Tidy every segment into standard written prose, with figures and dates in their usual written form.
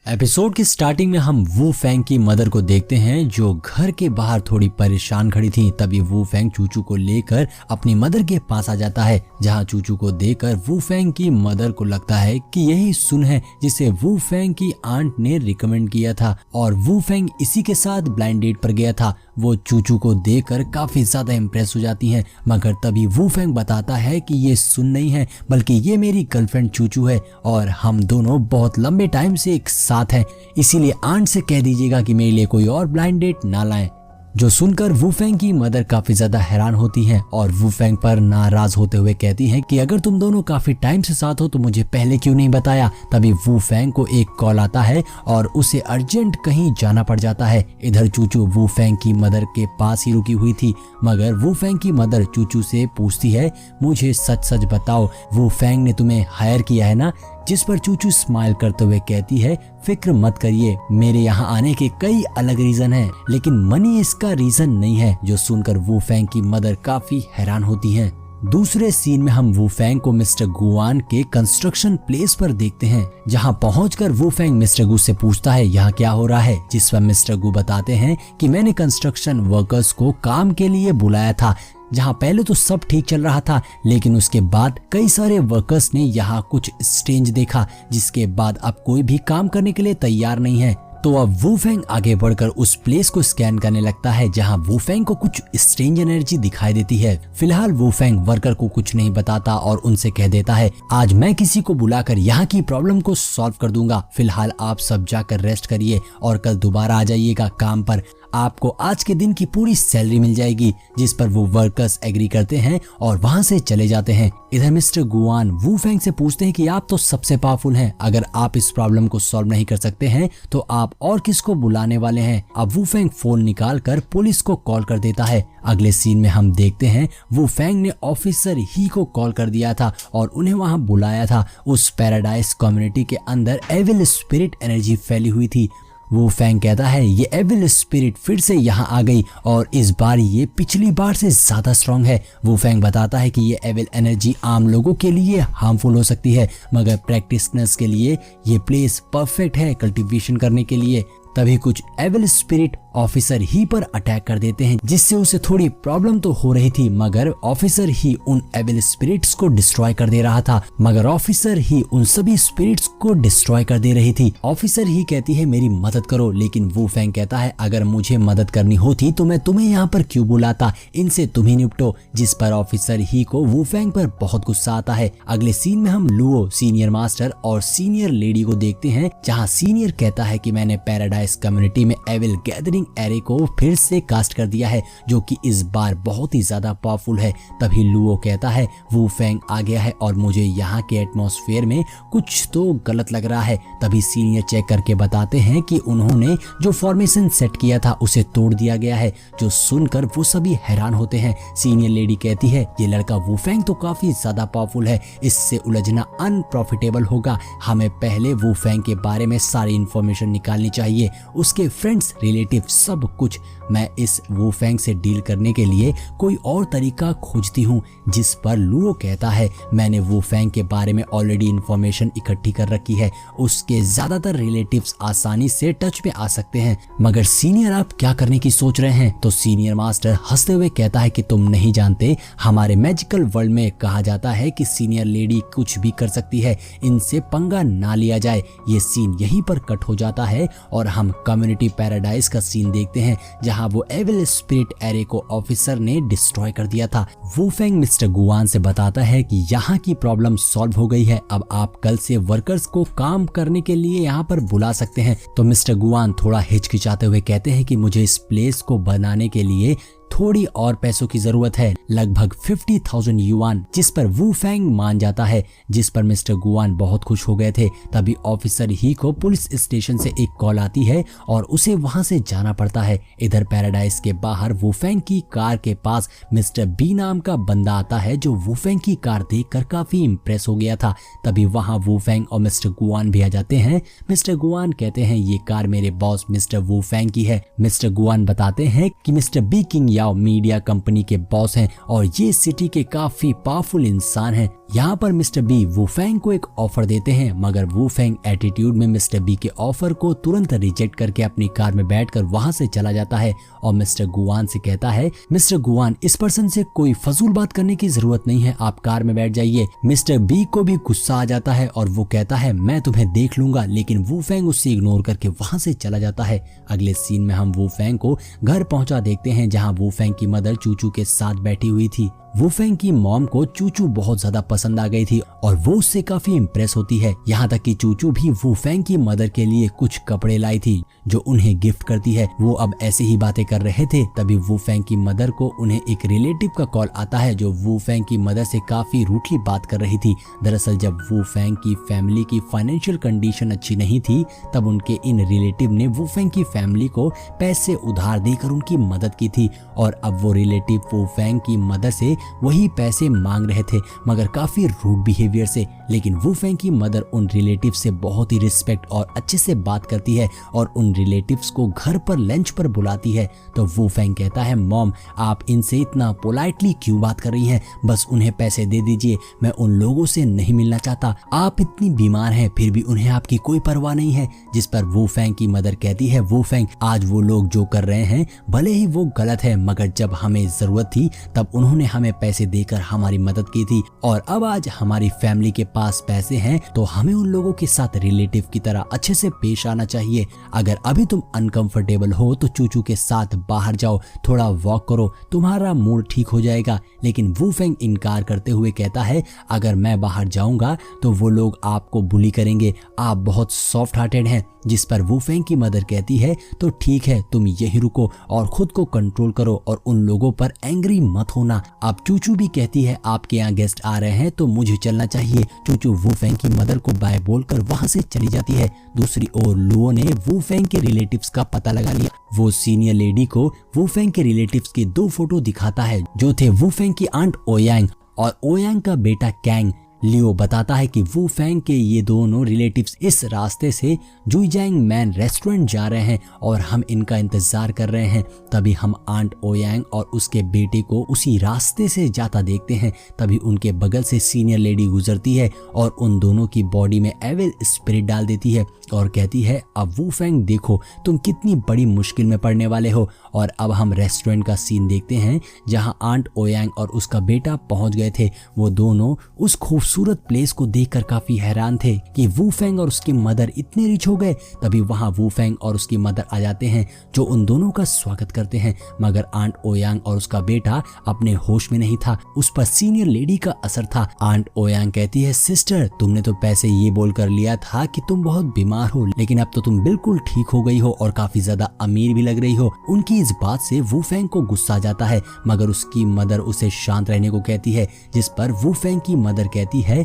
Episode की starting में हम वू फेंग की मदर को देखते हैं जो घर के बाहर थोड़ी परेशान खड़ी थी। तभी वू फेंग चूचू को लेकर अपनी मदर के पास आ जाता है, जहां चूचू को देखकर वू फेंग की मदर को लगता है कि यही सुन है जिसे वू फेंग की आंट ने रिकमेंड किया था और वू फेंग इसी के साथ ब्लाइंड डेट पर गया था। वो चूचू को देखकर काफी ज्यादा इम्प्रेस हो जाती हैं, मगर तभी वू फेंग बताता है कि ये सुन नहीं है बल्कि ये मेरी गर्लफ्रेंड चूचू है और हम दोनों बहुत लंबे टाइम से एक साथ हैं, इसीलिए आंट से कह दीजिएगा कि मेरे लिए कोई और ब्लाइंड डेट ना लाएं। जो सुनकर वू फेंग की मदर काफी ज्यादा हैरान होती हैं और वू फेंग पर नाराज होते हुए कहती हैं कि अगर तुम दोनों काफी टाइम से साथ हो तो मुझे पहले क्यों नहीं बताया। तभी वू फेंग को एक कॉल आता है और उसे अर्जेंट कहीं जाना पड़ जाता है। इधर चूचू वू फेंग की मदर के पास ही रुकी हुई थी, मगर वू फेंग की मदर चूचू से पूछती है, मुझे सच सच बताओ वू फेंग ने तुम्हें हायर किया है ना। जिस पर चूचू स्माइल करते हुए कहती है, फिक्र मत करिए, मेरे यहाँ आने के कई अलग रीजन हैं, लेकिन मनी इसका रीजन नहीं है। जो सुनकर वू फेंग की मदर काफी हैरान होती हैं। दूसरे सीन में हम वू फेंग को मिस्टर गुआन के कंस्ट्रक्शन प्लेस पर देखते हैं, जहां पहुंचकर वू फेंग मिस्टर गु से पूछता है यहाँ क्या हो रहा है। जिस पर मिस्टर गु बताते हैं कि मैंने कंस्ट्रक्शन वर्कर्स को काम के लिए बुलाया था, जहां पहले तो सब ठीक चल रहा था, लेकिन उसके बाद कई सारे वर्कर्स ने यहाँ कुछ स्ट्रेंज देखा, जिसके बाद अब कोई भी काम करने के लिए तैयार नहीं है। तो अब वू फेंग आगे बढ़कर उस प्लेस को स्कैन करने लगता है, जहां वू फेंग को कुछ स्ट्रेंज एनर्जी दिखाई देती है। फिलहाल वू फेंग वर्कर को कुछ नहीं बताता और उनसे कह देता है, आज मैं किसी को बुलाकर यहाँ की प्रॉब्लम को सॉल्व कर दूंगा। फिलहाल आप सब जाकर रेस्ट करिए और कल दोबारा आ जाइएगा काम पर, आपको आज के दिन की पूरी सैलरी मिल जाएगी। जिस पर वो वर्कर्स एग्री करते हैं और वहां से चले जाते हैं। इधर मिस्टर गुआन वू फेंग से पूछते हैं कि आप तो सबसे पावरफुल हैं, अगर आप इस प्रॉब्लम को सॉल्व नहीं कर सकते हैं तो आप और किसको बुलाने वाले हैं। अब वू फेंग फोन निकाल कर पुलिस को कॉल कर देता है। अगले सीन में हम देखते हैं वू फेंग ने ऑफिसर ही को कॉल कर दिया था और उन्हें वहां बुलाया था। उस पैराडाइज कम्युनिटी के अंदर एविल स्पिरिट एनर्जी फैली हुई थी। वू फेंग कहता है ये एविल स्पिरिट फिर से यहाँ आ गई और इस बार ये पिछली बार से ज्यादा स्ट्रॉन्ग है। वू फेंग बताता है कि ये एविल एनर्जी आम लोगों के लिए हार्मफुल हो सकती है, मगर प्रैक्टिशनर्स के लिए ये प्लेस परफेक्ट है कल्टीवेशन करने के लिए। तभी कुछ एविल स्पिरिट ऑफिसर ही पर अटैक कर देते हैं, जिससे उसे थोड़ी प्रॉब्लम तो हो रही थी, मगर ऑफिसर ही उन एविल स्पिरिट्स को डिस्ट्रॉय कर दे रहा था। मगर ऑफिसर ही उन सभी स्पिरिट्स को डिस्ट्रॉय कर दे रही थी। ऑफिसर ही कहती है मेरी मदद करो, लेकिन वू फेंग कहता है अगर मुझे मदद करनी होती तो मैं तुम्हें यहाँ पर क्यों बुलाता, इनसे तुम ही निपटो। जिस पर ऑफिसर ही को वू फेंग पर बहुत गुस्सा आता है। अगले सीन में हम लुओ सीनियर मास्टर और सीनियर लेडी को देखते हैं, जहाँ सीनियर कहता है कि मैंने पैराडाइज कम्युनिटी में एविल गैदरिंग एरे को फिर से कास्ट कर दिया है, जो कि इस बार बहुत ही ज्यादा पावरफुल है। तभी लुओ कहता है वू फेंग आ गया है और मुझे यहाँ के एटमॉस्फेयर में कुछ तो गलत लग रहा है। तभी सीनियर चेक करके बताते हैं कि उन्होंने जो फॉर्मेशन सेट किया था उसे तोड़ दिया गया है। जो सुनकर वो सभी हैरान होते हैं। सीनियर लेडी कहती है ये लड़का वू फेंग तो काफी ज्यादा पावरफुल है, इससे उलझना अनप्रॉफिटेबल होगा, हमें पहले वू फेंग के बारे में सारी इंफॉर्मेशन निकालनी चाहिए, उसके फ्रेंड्स रिलेटिव सब कुछ। मैं इस वू फेंग से डील करने के लिए कोई और तरीका खोजती हूँ। जिस पर लुओ कहता है मैंने वू फेंग के बारे में ऑलरेडी इंफॉर्मेशन इकट्ठी कर रखी है, उसके ज्यादातर रिलेटिव्स आसानी से टच में आ सकते हैं। मगर सीनियर आप क्या करने की सोच रहे हैं। तो सीनियर मास्टर हंसते हुए कहता है कि तुम नहीं जानते, हमारे मैजिकल वर्ल्ड में कहा जाता है कि सीनियर लेडी कुछ भी कर सकती है, इनसे पंगा ना लिया जाए। ये सीन यहीं पर कट हो जाता है और हम कम्युनिटी पैराडाइज का सीन देखते हैं, जहां वो एविल स्पिरिट एरे को ऑफिसर ने डिस्ट्रॉय कर दिया था। वू फेंग मिस्टर गुआन से बताता है कि यहाँ की प्रॉब्लम सॉल्व हो गई है, अब आप कल से वर्कर्स को काम करने के लिए यहाँ पर बुला सकते हैं। तो मिस्टर गुआन थोड़ा हिचकिचाते हुए कहते हैं कि मुझे इस प्लेस को बनाने के लिए थोड़ी और पैसों की जरूरत है, लगभग 50,000 युआन। जिस पर वू फेंग मान जाता है, जिस पर मिस्टर गुआन बहुत खुश हो गए थे। तभी ऑफिसर ही को पुलिस स्टेशन से एक कॉल आती है और उसे वहां से जाना पड़ता है। इधर पैराडाइज के बाहर वू फेंग की कार के पास मिस्टर बी नाम का बंदा आता है, जो वू फेंग की कार देखकर काफी इम्प्रेस हो गया था। तभी वहां वू फेंग और मिस्टर गुआन भी आ जाते हैं। मिस्टर गुआन कहते हैं ये कार मेरे बॉस मिस्टर वू फेंग की है। मिस्टर गुआन बताते हैं कि मिस्टर बी किंग याओ मीडिया कंपनी के बॉस हैं और ये सिटी के काफी पावरफुल इंसान हैं। यहाँ पर मिस्टर बी वूफेंग को एक ऑफर देते हैं, मगर वूफेंग एटीट्यूड में मिस्टर बी के ऑफर को तुरंत रिजेक्ट करके अपनी कार में बैठकर वहां से चला जाता है और मिस्टर गुआन से कहता है, मिस्टर गुआन इस पर्सन से कोई फजूल बात करने की जरूरत नहीं है, आप कार में बैठ जाइए। मिस्टर बी को भी गुस्सा आ जाता है और वो कहता है मैं तुम्हें देख लूंगा, लेकिन वूफेंग उससे इग्नोर करके वहां से चला जाता है। अगले सीन में हम वूफेंग को घर पहुंचा देखते हैं, जहां वूफेंग की मदर चूचू के साथ बैठी हुई थी। वूफेंग की मॉम को चूचू बहुत ज्यादा पसंद आ गई थी और वो उससे काफी इम्प्रेस होती है। यहाँ तक कि चूचू भी वूफेंग की मदर के लिए कुछ कपड़े लाई थी जो उन्हें गिफ्ट करती है। वो अब ऐसे ही बातें कर रहे थे, तभी वूफेंग की मदर को उन्हें एक रिलेटिव का कॉल आता है जो वूफेंग की मदर से काफी रूडली बात कर रही थी। दरअसल जब वूफेंग की फैमिली की फाइनेंशियल कंडीशन अच्छी नहीं थी, तब उनके इन रिलेटिव ने वूफेंग की फैमिली को पैसे उधार देकर उनकी मदद की थी और अब वो रिलेटिव वूफेंग की मदर से वही पैसे मांग रहे थे, मगर काफी रूड बिहेवियर से। लेकिन वूफेंग की मदर उन रिलेटिव से बहुत ही रिस्पेक्ट और अच्छे से बात करती है और उन रिलेटिव्स को घर पर लंच पर बुलाती है। तो वूफेंग कहता है, मॉम आप इनसे इतना पोलाइटली क्यों बात कर रही हैं, बस उन्हें पैसे दे दीजिए, मैं उन लोगों से नहीं मिलना चाहता। आप इतनी बीमार हैं फिर भी उन्हें आपकी कोई परवाह नहीं है। जिस पर वूफेंग की मदर कहती है, वूफेंग आज वो लोग जो कर रहे हैं भले ही वो गलत है, मगर जब हमें जरूरत थी तब उन्होंने हमें पैसे देकर हमारी मदद की थी और अब आज हमारी फैमिली के पास पैसे हैं तो हमें उन लोगों के साथ रिलेटिव की तरह अच्छे से पेश आना चाहिए। अगर अभी तुम अनकंफर्टेबल हो तो चूचू के साथ बाहर जाओ, थोड़ा वॉक करो, तुम्हारा मूड ठीक हो जाएगा। लेकिन वूफेंग इनकार करते हुए कहता है, अगर मैं बाहर जाऊंगा तो वो लोग आपको बुली करेंगे, आप बहुत सॉफ्ट हार्टेड हैं। जिस पर वूफेंग की मदर कहती है, तो ठीक है तुम यही रुको और खुद को कंट्रोल करो और उन लोगों पर एंग्री मत होना। अब चूचू भी कहती है, आपके यहाँ गेस्ट आ रहे हैं तो मुझे चलना चाहिए। चूचू वूफेंग की मदर को बाय बोलकर वहां से चली जाती है। दूसरी ओर लुओ ने वूफेंग के रिलेटिव्स का पता लगा लिया। वो सीनियर लेडी को वूफेंग के रिलेटिव्स की 2 फोटो दिखाता है जो थे वूफेंग की आंट ओयांग और ओयांग का बेटा कैंग। लियो बताता है कि वूफेंग के ये दोनों रिलेटिव्स इस रास्ते से जुइजैंग मैन रेस्टोरेंट जा रहे हैं और हम इनका इंतजार कर रहे हैं। तभी हम आंट ओयांग और उसके बेटे को उसी रास्ते से जाता देखते हैं। तभी उनके बगल से सीनियर लेडी गुजरती है और उन दोनों की बॉडी में एविल स्पिरिट डाल देती है और कहती है, अब वूफेंग देखो तुम कितनी बड़ी मुश्किल में पड़ने वाले हो। और अब हम रेस्टोरेंट का सीन देखते हैं जहां आंट ओयांग और उसका बेटा पहुंच गए थे। वो दोनों उस खूबसूरत प्लेस को देखकर काफी हैरान थे कि वूफेंग और उसकी मदर इतने रिच हो गए। तभी वहां वूफेंग और उसकी मदर आ जाते हैं जो उन दोनों का स्वागत करते हैं, मगर आंट ओयांग और उसका बेटा अपने होश में नहीं था। उस पर सीनियर लेडी का असर था। आंट ओयांग कहती है, सिस्टर तुमने तो पैसे ये बोलकर लिया था कि तुम बहुत बीमार हो, लेकिन अब तो तुम बिल्कुल ठीक हो गई हो और काफी ज्यादा अमीर भी लग रही हो। उनकी इस बात से वूफेंग को गुस्सा आ जाता है, मगर उसकी मदर उसे शांत रहने को कहती है। जिस पर वूफेंग की मदर कहती है,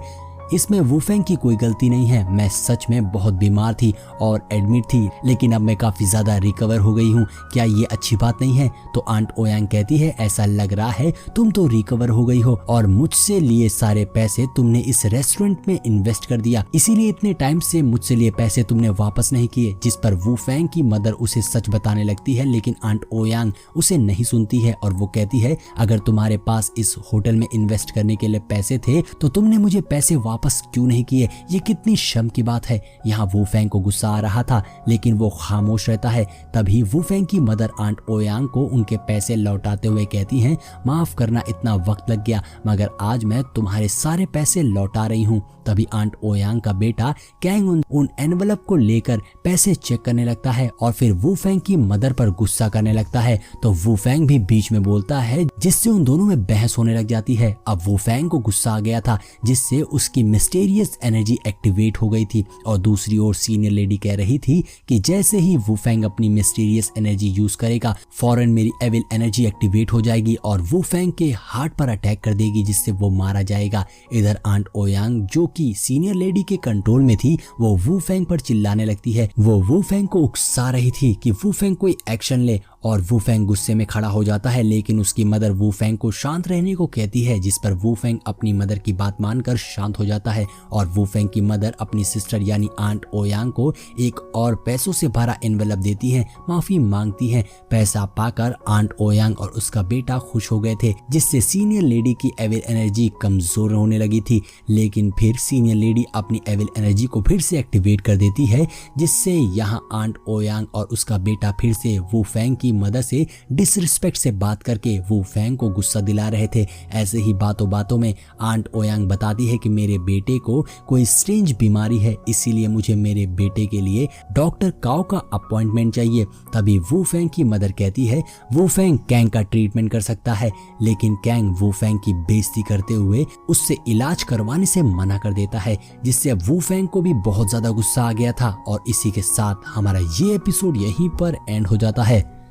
इसमें वूफेंग की कोई गलती नहीं है, मैं सच में बहुत बीमार थी और एडमिट थी, लेकिन अब मैं काफी ज्यादा रिकवर हो गई हूँ, क्या ये अच्छी बात नहीं है? तो आंट ओयांग कहती है, ऐसा लग रहा है तुम तो रिकवर हो गई हो और मुझसे लिए सारे पैसे तुमने इस रेस्टोरेंट में इन्वेस्ट कर दिया, इसीलिए इतने टाइम से मुझसे लिए पैसे तुमने वापस नहीं किए। जिस पर वूफेंग की मदर उसे सच बताने लगती है, लेकिन आंट ओयांग उसे नहीं सुनती है और वो कहती है, अगर तुम्हारे पास इस होटल में इन्वेस्ट करने के लिए पैसे थे तो तुमने मुझे पैसे वापस क्यों नहीं किए? ये कितनी शर्म की बात है। यहाँ वूफेंग को गुस्सा आ रहा था, लेकिन वो खामोश रहता है। तभी वूफेंग की मदर आंट ओयांग को उनके पैसे लौटाते हुए कहती हैं, माफ करना इतना वक्त लग गया, मगर आज मैं तुम्हारे सारे पैसे लौटा रही हूँ। तभी आंट ओयांग का बेटा कैंग उन एनवलप को लेकर पैसे चेक करने लगता है और फिर वूफेंग की मदर पर गुस्सा करने लगता है। तो वूफेंग भी बीच में बोलता है, जिससे उन दोनों में बहस होने लग जाती है। अब वूफेंग को गुस्सा आ गया था, जिससे उसकी मिस्टीरियस एनर्जी एक्टिवेट हो गई थी और दूसरी ओर सीनियर लेडी कह रही थी कि जैसे ही वूफेंग अपनी मिस्टीरियस एनर्जी यूज करेगा, फौरन मेरी एविल एनर्जी एक्टिवेट हो जाएगी और वूफेंग के हार्ट पर अटैक कर देगी, जिससे वो मारा जाएगा। इधर आंट ओयांग जो कि सीनियर लेडी के कंट्रोल में थी, वो वूफेंग पर चिल्लाने लगती है। वो वूफेंग को उकसा रही थी कि वूफेंग कोई एक्शन ले और वू फेंग गुस्से में खड़ा हो जाता है, लेकिन उसकी मदर वू फेंग को शांत रहने को कहती है, जिस पर वू फेंग अपनी मदर की बात मानकर शांत हो जाता है। और वू फेंग की मदर अपनी सिस्टर यानी आंट ओयांग को एक और पैसों से भरा एनवेलप देती है, माफी मांगती है। पैसा पाकर आंट ओयांग और उसका बेटा खुश हो गए थे, जिससे सीनियर लेडी की एविल एनर्जी कमजोर होने लगी थी। लेकिन फिर सीनियर लेडी अपनी एविल एनर्जी को फिर से एक्टिवेट कर देती है, जिससे यहाँ आंट ओयांग और उसका बेटा फिर से वू फेंग की मदर से डिसरिस्पेक्ट से बात करके वू फेंग को गुस्सा दिला रहे थे। ऐसे ही बातों बातों में आंट ओयांग बताती है कि मेरे बेटे को कोई स्ट्रेंज बीमारी है, इसीलिए मुझे मेरे बेटे के लिए डॉक्टर काओ का अपॉइंटमेंट चाहिए। तभी वू फेंग की मदर कहती है वू फेंग कैंग का ट्रीटमेंट कर सकता है, लेकिन कैंग वू फेंग की बेइज्जती करते हुए उससे इलाज करवाने से मना कर देता है, जिससे अब वू फेंग को भी बहुत ज्यादा गुस्सा आ गया था। और इसी के साथ हमारा ये एपिसोड यहीं पर एंड हो जाता है।